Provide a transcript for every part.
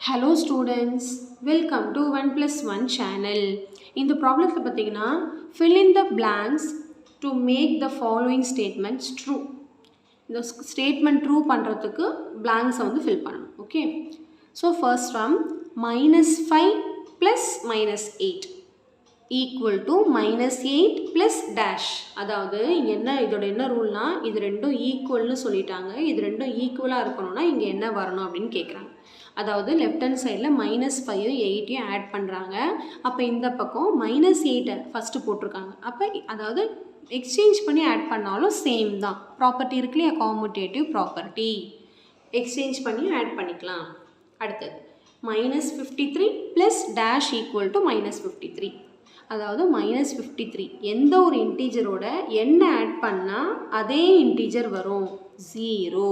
Hello students, welcome to 1 plus 1 channel. In the problem, fill in the blanks to make the following statements true. The statement true பண்றதுக்கு blanks வந்து fill பண்ணணும். Okay. So first one, -5 plus -8 equal to -8 plus dash. அதாவது இங்க இதோட என்ன ரூல்னா இது ரெண்டும் ஈக்குவல்னு சொல்லிட்டாங்க. இது ரெண்டும் ஈக்குவலா இருக்கணும்னா இங்க என்ன வரணும் அப்படின்னு கேக்குறாங்க. அதாவது லெஃப்ட் ஹேண்ட் சைடில் -5 8 ஆட் பண்ணுறாங்க. அப்போ இந்த பக்கம் -8 ஃபஸ்ட்டு போட்டிருக்காங்க. அப்போ அதாவது எக்ஸ்சேஞ்ச் பண்ணி ஆட் பண்ணாலும் சேம் தான். ப்ராப்பர்ட்டி இருக்கு இல்லையா, காமுடேட்டிவ் ப்ராப்பர்ட்டி. எக்ஸ்சேஞ்ச் பண்ணி ஆட் பண்ணிக்கலாம். அடுத்தது -53 ப்ளஸ் டேஷ் ஈக்குவல் டு -53. அதாவது -53 எந்த ஒரு இன்டீஜரோட என்ன ஆட் பண்ணால் அதே இன்டீஜர் வரும், 0.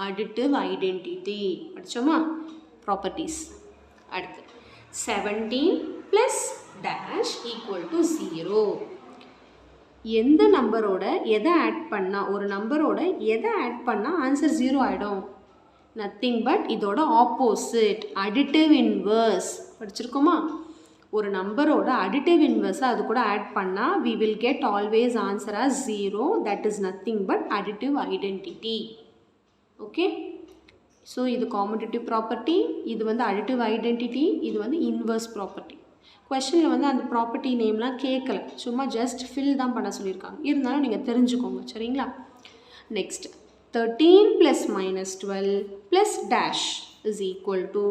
அடிட்டிவ் ஐடென்டிட்டி படித்தோமா, ப்ராப்பர்ட்டிஸ். அடுத்து 17 ப்ளஸ் டேஷ் ஈக்குவல் டு 0. எந்த நம்பரோட எதை ஆட் பண்ணால், ஒரு நம்பரோட எதை ஆட் பண்ணால் ஆன்சர் 0 ஆகிடும்? நத்திங் பட் இதோட ஆப்போசிட், அடிட்டிவ் இன்வர்ஸ். படிச்சிருக்கோமா? ஒரு நம்பரோட அடிட்டிவ் இன்வர்ஸை அது கூட ஆட் பண்ணால் we will get always answer as 0. that is nothing but additive identity. Okay. So இது காமுடேட்டிவ் ப்ராப்பர்ட்டி, இது வந்து அடிட்டிவ் ஐடென்டிட்டி, இது வந்து இன்வர்ஸ் ப்ராப்பர்ட்டி. கொஸ்டினில் வந்து அந்த ப்ராப்பர்ட்டி நேம்லாம் கேட்கல, சும்மா ஜஸ்ட் ஃபில் தான் பண்ண சொல்லியிருக்காங்க. இருந்தாலும் நீங்கள் தெரிஞ்சுக்கோங்க, சரிங்களா? Next 13 plus -12 plus dash is equal to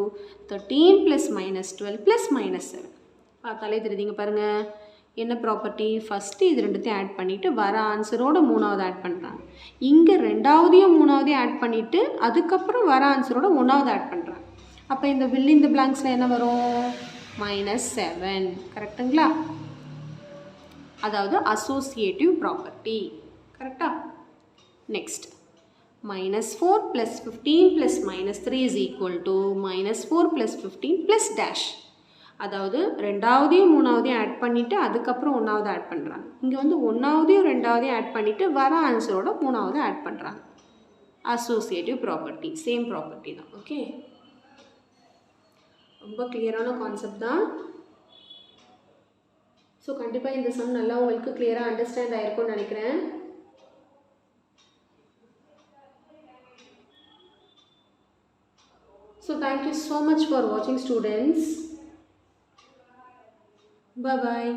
13 plus -12 plus -7. பார்த்தாலே தெரியுதுங்க பாருங்கள். என்ன ப்ராப்பர்ட்டி? ஃபஸ்ட்டு இது ரெண்டுத்தையும் ஆட் பண்ணிவிட்டு வர ஆன்சரோட 3வது ஆட் பண்ணுறாங்க. இங்கே 2வதையும் 3வதையும் ஆட் பண்ணிவிட்டு அதுக்கப்புறம் வர ஆன்சரோட 1வது ஆட் பண்ணுறாங்க. அப்போ இந்த fill in the blanksல என்ன வரும்? -7. கரெக்டுங்களா? அதாவது அசோசியேட்டிவ் ப்ராப்பர்ட்டி. கரெக்டா? Next -4 plus 15 plus -3 is equal to -4 plus 15 plus dash. அதாவது 2வதையும் 3வதையும் ஆட் பண்ணிவிட்டு அதுக்கப்புறம் 1வது ஆட் பண்ணுறாங்க. இங்கே வந்து 1வதையும் 2வதையும் ஆட் பண்ணிவிட்டு வர ஆன்சரோட 3வது ஆட் பண்ணுறாங்க. அசோசியேட்டிவ் ப்ராப்பர்ட்டி, சேம் ப்ராப்பர்ட்டி தான். ஓகே, ரொம்ப கிளியரான கான்செப்ட் தான். ஸோ கண்டிப்பாக இந்த சம் நல்லா உங்களுக்கு கிளியராக அண்டர்ஸ்டாண்ட் ஆகிருக்கும்னு நினைக்கிறேன். So thank you so much for watching, students. Bye bye.